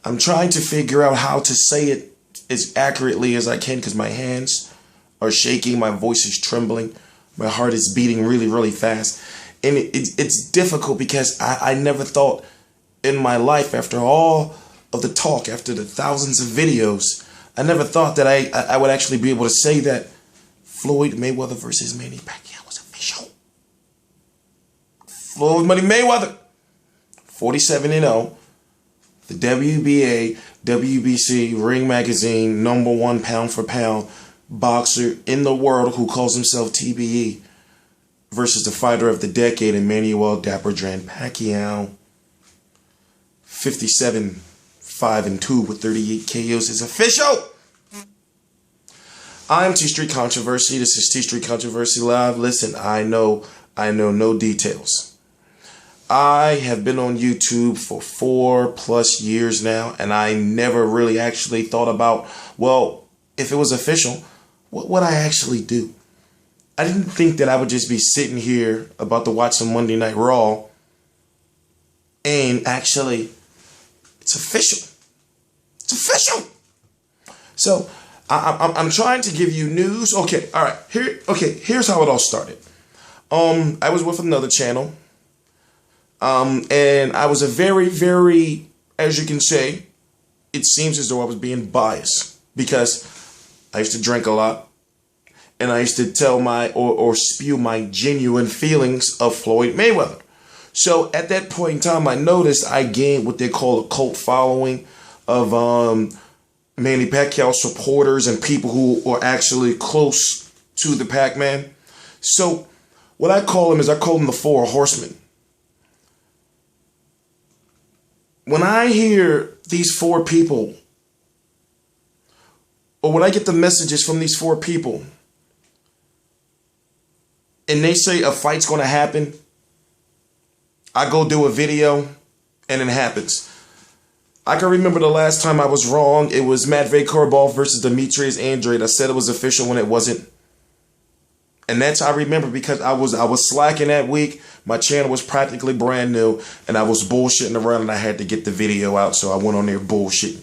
I'm trying to figure out how to say it as accurately as I can because my hands are shaking, my voice is trembling, my heart is beating really, really fast. And it's difficult because I never thought in my life, after all of the talk, after the thousands of videos, I never thought that I would actually be able to say that Floyd Mayweather versus Manny Pacquiao was official. Floyd Money Mayweather, 47-0. The WBA, WBC, Ring Magazine, #1 pound for pound boxer in the world who calls himself TBE versus the fighter of the decade, Emmanuel Dapper Dran Pacquiao. 57-5-2 with 38 KOs is official. I'm TstreeT Controversy. This is TstreeT Controversy Live. Listen, I know no details. I have been on YouTube for 4+ years now, and I never really actually thought about, well, if it was official, what would I actually do? I didn't think that I would just be sitting here about to watch some Monday Night Raw, and actually, it's official. It's official. So, I'm trying to give you news. Okay, all right. Here's how it all started. I was with another channel. And I was a very, very, as you can say, it seems as though I was being biased because I used to drink a lot and I used to tell or spew my genuine feelings of Floyd Mayweather. So at that point in time, I noticed I gained what they call a cult following of Manny Pacquiao supporters and people who are actually close to the Pacman. So what I call them is I call them the Four Horsemen. When I hear these four people, or when I get the messages from these four people, and they say a fight's going to happen, I go do a video, and it happens. I can remember the last time I was wrong. It was Matvey Korobov versus Demetrius Andrade. I said it was official when it wasn't. And that's I remember because I was slacking that week. My channel was practically brand new, and I was bullshitting around, and I had to get the video out, so I went on there bullshitting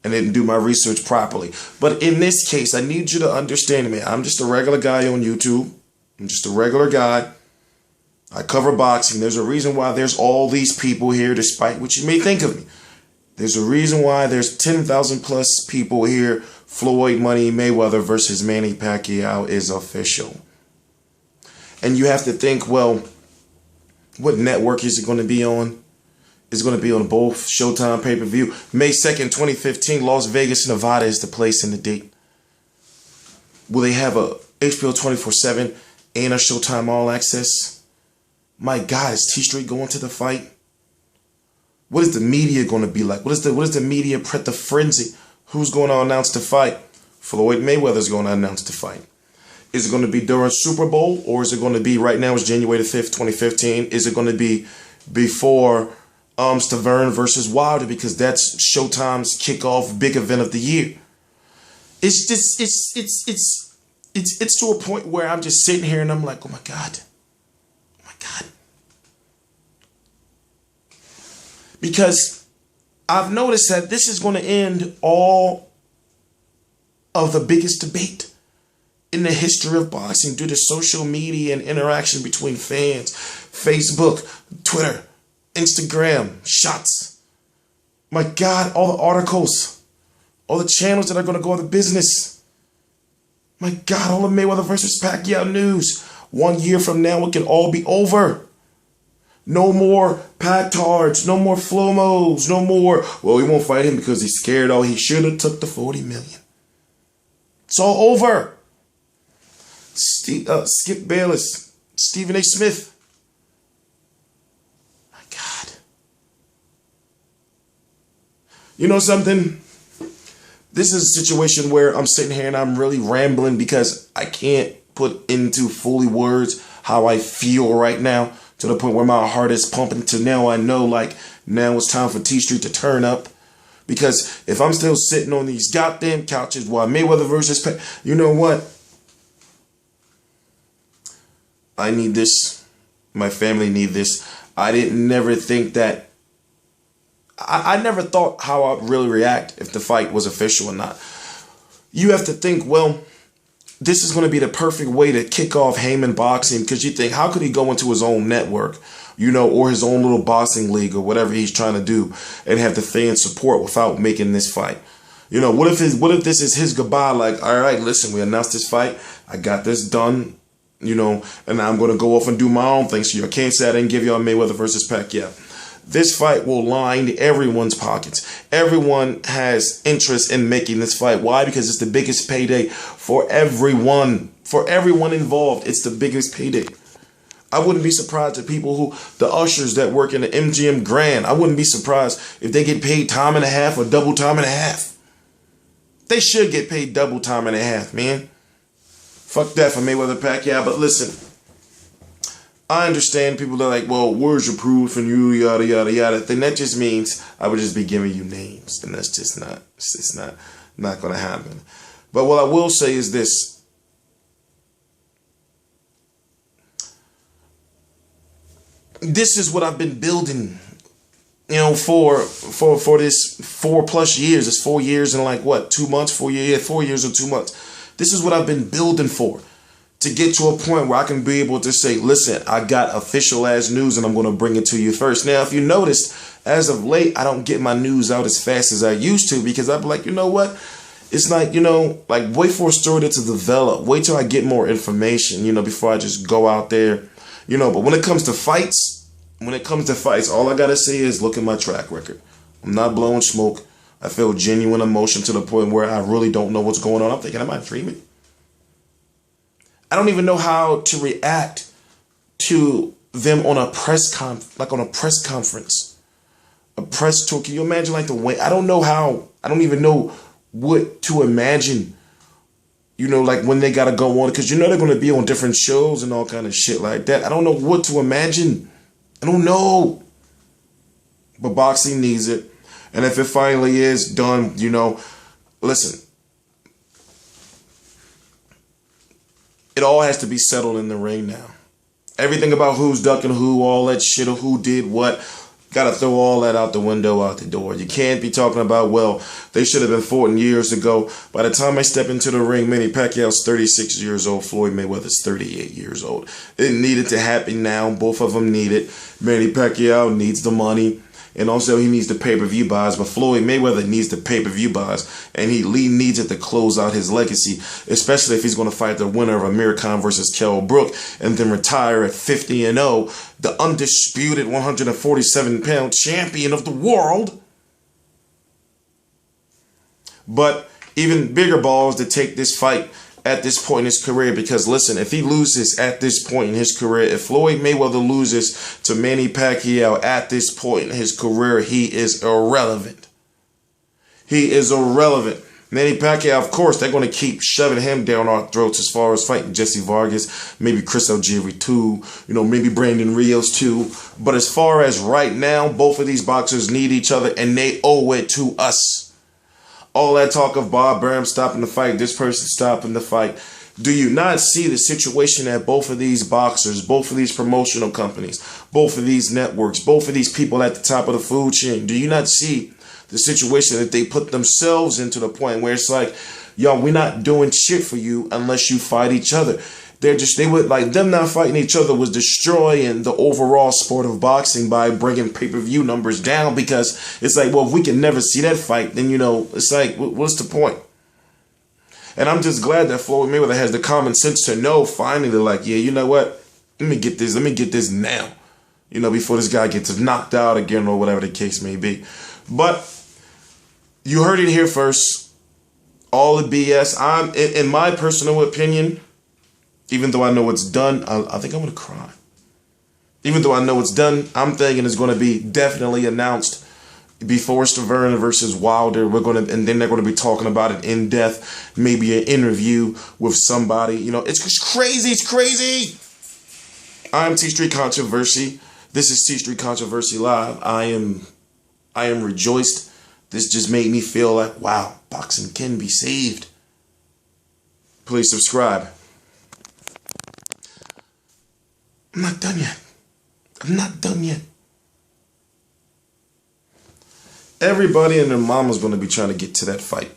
and didn't do my research properly. But in this case, I need you to understand me. I'm just a regular guy on YouTube. I'm just a regular guy. I cover boxing. There's a reason why there's all these people here, despite what you may think of me. There's a reason why there's 10,000 plus people here. Floyd Money Mayweather versus Manny Pacquiao is official. And you have to think, well, what network is it going to be on? It's going to be on both Showtime pay-per-view. May 2nd, 2015, Las Vegas, Nevada is the place and the date. Will they have a HBO 24/7 and a Showtime All Access? My God, is TstreeT going to the fight? What is the media going to be like? What is the media the frenzy? Who's going to announce the fight? Floyd Mayweather's going to announce the fight. Is it going to be during Super Bowl, or is it going to be, right now it's January the 5th, 2015, is it going to be before Stavern versus Wilder, because that's Showtime's kickoff big event of the year? It's just, it's to a point where I'm just sitting here and I'm like, oh my God. Oh my God. Because I've noticed that this is going to end all of the biggest debate in the history of boxing due to social media and interaction between fans, Facebook, Twitter, Instagram, shots. My God, all the articles, all the channels that are going to go out of business. My God, all the Mayweather versus Pacquiao news. 1 year from now, it can all be over. No more Pactards, no more Flomos, no more, well, he won't fight him because he's scared. Oh, he should have took the 40 million. It's all over. Skip Bayless, Stephen A. Smith. My God. You know something? This is a situation where I'm sitting here and I'm really rambling because I can't put into fully words how I feel right now, to the point where my heart is pumping to now I know, like, now it's time for TstreeT to turn up. Because if I'm still sitting on these goddamn couches while Mayweather versus you know what? I need this. My family need this. I didn't never think that I never thought how I'd really react if the fight was official or not. You have to think, well, this is going to be the perfect way to kick off Heyman boxing, because you think, how could he go into his own network, or his own little boxing league or whatever he's trying to do and have the fan support without making this fight? What if this is his goodbye? Like, all right, listen, we announced this fight. I got this done, and now I'm going to go off and do my own thing. So you can't say I didn't give y'all Mayweather versus Pacquiao. This fight will line everyone's pockets. Everyone has interest in making this fight. Why? Because it's the biggest payday for everyone. For everyone involved, it's the biggest payday. I wouldn't be surprised if the ushers that work in the MGM Grand, I wouldn't be surprised if they get paid time and a half or double time and a half. They should get paid double time and a half, man. Fuck that for Mayweather Pacquiao. But listen, I understand people are like, well, where's your proof and you yada yada yada. Then that just means I would just be giving you names, and that's just not gonna happen. But what I will say is this. This is what I've been building, for this 4+ years. It's 4 years and like what, 2 months, 4 years, yeah, 4 years and 2 months. This is what I've been building for. To get to a point where I can be able to say, listen, I got official ass news and I'm going to bring it to you first. Now, if you noticed, as of late, I don't get my news out as fast as I used to, because I'm like, you know what? It's like, like wait for a story to develop. Wait till I get more information, before I just go out there, But when it comes to fights, all I got to say is look at my track record. I'm not blowing smoke. I feel genuine emotion to the point where I really don't know what's going on. I'm thinking, am I dreaming? I don't even know how to react to them on a press conference, a press tour. Can you imagine like the way? I don't even know what to imagine, like when they got to go on, because they're going to be on different shows and all kind of shit like that. I don't know what to imagine. I don't know. But boxing needs it. And if it finally is done, listen. It all has to be settled in the ring now. Everything about who's ducking who, all that shit, or who did what, gotta throw all that out the window, out the door. You can't be talking about, well, they should have been fought years ago. By the time I step into the ring, Manny Pacquiao's 36 years old, Floyd Mayweather's 38 years old. It needed to happen now. Both of them need it. Manny Pacquiao needs the money. And also he needs the pay-per-view buys, but Floyd Mayweather needs the pay-per-view buys, and he needs it to close out his legacy, especially if he's going to fight the winner of Amir Khan versus Kell Brook and then retire at 50-0, the undisputed 147-pound champion of the world. But even bigger balls to take this fight at this point in his career, because listen, if he loses at this point in his career, if Floyd Mayweather loses to Manny Pacquiao at this point in his career, he is irrelevant. He is irrelevant. Manny Pacquiao, of course, they're going to keep shoving him down our throats as far as fighting Jesse Vargas, maybe Chris Algieri too, maybe Brandon Rios too. But as far as right now, both of these boxers need each other, and they owe it to us. All that talk of Bob Burnham stopping the fight, this person stopping the fight. Do you not see the situation that both of these boxers, both of these promotional companies, both of these networks, both of these people at the top of the food chain, do you not see the situation that they put themselves into, the point where it's like, yo, we're not doing shit for you unless you fight each other. They would like them not fighting each other was destroying the overall sport of boxing by bringing pay-per-view numbers down, because it's like, well, if we can never see that fight, then, it's like, what's the point? And I'm just glad that Floyd Mayweather has the common sense to know finally, like, yeah, you know what? Let me get this now, before this guy gets knocked out again or whatever the case may be. But you heard it here first. All the BS. In my personal opinion, even though I know it's done, I think I'm going to cry. Even though I know it's done, I'm thinking it's going to be definitely announced before Stavern versus Wilder. And then they're going to be talking about it in depth. Maybe an interview with somebody. It's crazy. It's crazy. I'm TstreeT Controversy. This is TstreeT Controversy Live. I am rejoiced. This just made me feel like, wow, boxing can be saved. Please subscribe. I'm not done yet. Everybody and their mama's going to be trying to get to that fight.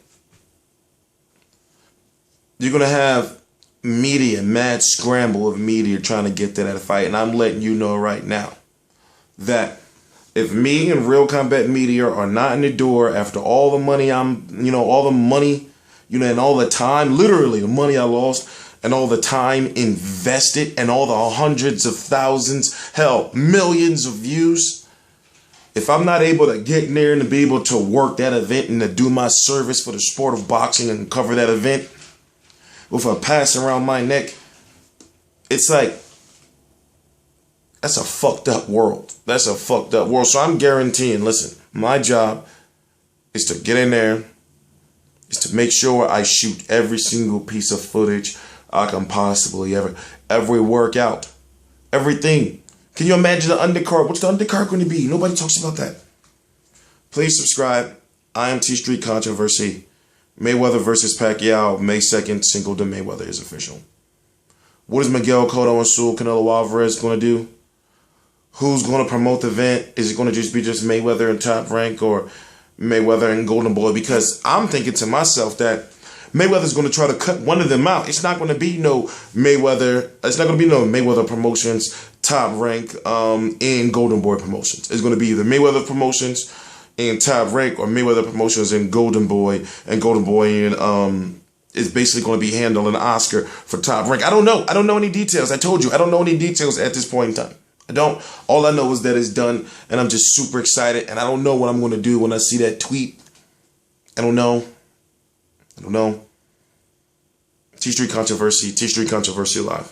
You're going to have media, mad scramble of media trying to get to that fight. And I'm letting you know right now that if me and Real Combat Media are not in the door after all the money all the money, and all the time, literally the money I lost and all the time invested and all the hundreds of thousands, hell, millions of views, if I'm not able to get in there and to be able to work that event and to do my service for the sport of boxing and cover that event with a pass around my neck, it's like, that's a fucked up world. That's a fucked up world. So I'm guaranteeing, listen, my job is to get in there, is to make sure I shoot every single piece of footage I can possibly ever, every workout, everything. Can you imagine the undercard? What's the undercard going to be? Nobody talks about that. Please subscribe. I am TstreeT Controversy. Mayweather versus Pacquiao, May 2nd, Cinco de Mayweather is official. What is Miguel Cotto and Saul Canelo Alvarez going to do? Who's going to promote the event? Is it going to just be Mayweather and Top Rank or Mayweather and Golden Boy? Because I'm thinking to myself that Mayweather's going to try to cut one of them out. It's not going to be no Mayweather. It's not going to be no Mayweather Promotions, Top Rank, and Golden Boy Promotions. It's going to be either Mayweather Promotions and Top Rank or Mayweather Promotions and Golden Boy. And Golden Boy and is basically going to be handling an Oscar for Top Rank. I don't know. I don't know any details. I told you, I don't know any details at this point in time. I don't. All I know is that it's done, and I'm just super excited, and I don't know what I'm going to do when I see that tweet. I don't know. TstreeT Controversy, TstreeT Controversy Live.